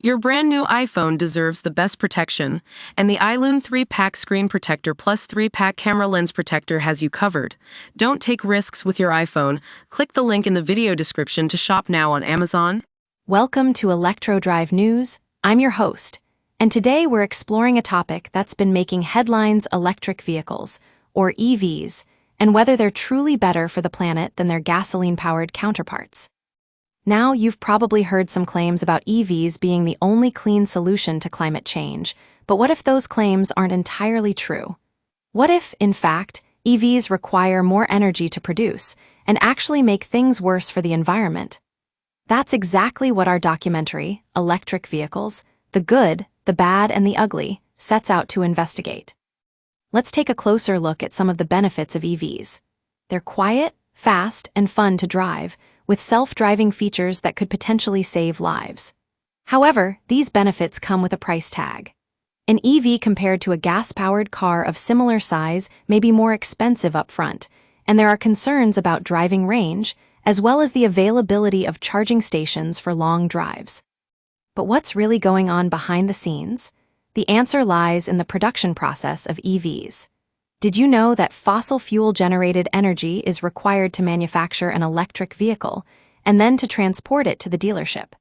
Your brand new iPhone deserves the best protection, and the iLune 3-pack screen protector plus 3-pack camera lens protector has you covered. Don't take risks with your iPhone. Click the link in the video description to shop now on Amazon. Welcome to Electro Drive News. I'm your host, and today we're exploring a topic that's been making headlines: electric vehicles, or EVs, and whether they're truly better for the planet than their gasoline-powered counterparts. Now, you've probably heard some claims about EVs being the only clean solution to climate change, but what if those claims aren't entirely true? What if, in fact, EVs require more energy to produce and actually make things worse for the environment? That's exactly what our documentary, Electric Vehicles: The Good, the Bad, and the Ugly, sets out to investigate. Let's take a closer look at some of the benefits of EVs. They're quiet, fast, and fun to drive, with self-driving features that could potentially save lives. However, these benefits come with a price tag. An EV compared to a gas-powered car of similar size may be more expensive up front, and there are concerns about driving range, as well as the availability of charging stations for long drives. But what's really going on behind the scenes? The answer lies in the production process of EVs. Did you know that fossil fuel-generated energy is required to manufacture an electric vehicle and then to transport it to the dealership?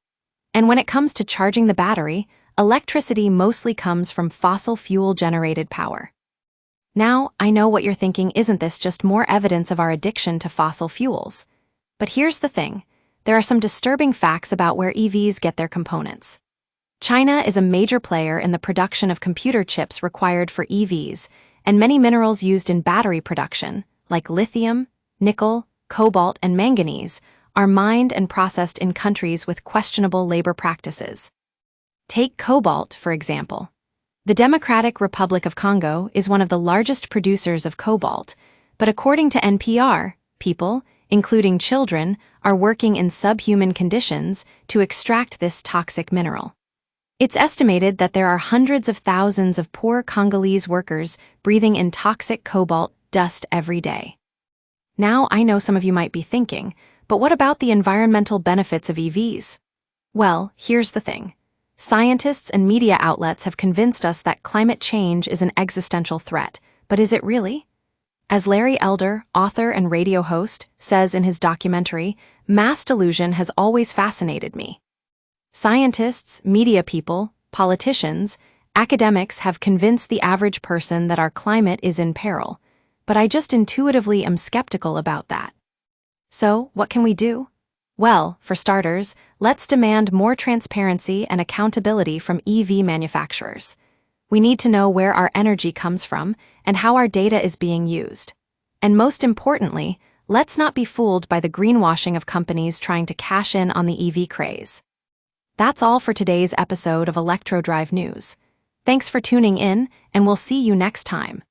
And when it comes to charging the battery, electricity mostly comes from fossil fuel-generated power. Now, I know what you're thinking: isn't this just more evidence of our addiction to fossil fuels? But here's the thing: there are some disturbing facts about where EVs get their components. China is a major player in the production of computer chips required for EVs, and many minerals used in battery production, like lithium, nickel, cobalt, and manganese, are mined and processed in countries with questionable labor practices. Take cobalt, for example. The Democratic Republic of Congo is one of the largest producers of cobalt, but according to NPR, people, including children, are working in subhuman conditions to extract this toxic mineral. It's estimated that there are hundreds of thousands of poor Congolese workers breathing in toxic cobalt dust every day. Now, I know some of you might be thinking, but what about the environmental benefits of EVs? Well, here's the thing. Scientists and media outlets have convinced us that climate change is an existential threat, but is it really? As Larry Elder, author and radio host, says in his documentary, mass delusion has always fascinated me. Scientists, media people, politicians, academics have convinced the average person that our climate is in peril, but I just intuitively am skeptical about that. So, what can we do? Well, for starters, let's demand more transparency and accountability from EV manufacturers. We need to know where our energy comes from and how our data is being used. And most importantly, let's not be fooled by the greenwashing of companies trying to cash in on the EV craze. That's all for today's episode of Electro Drive News. Thanks for tuning in, and we'll see you next time.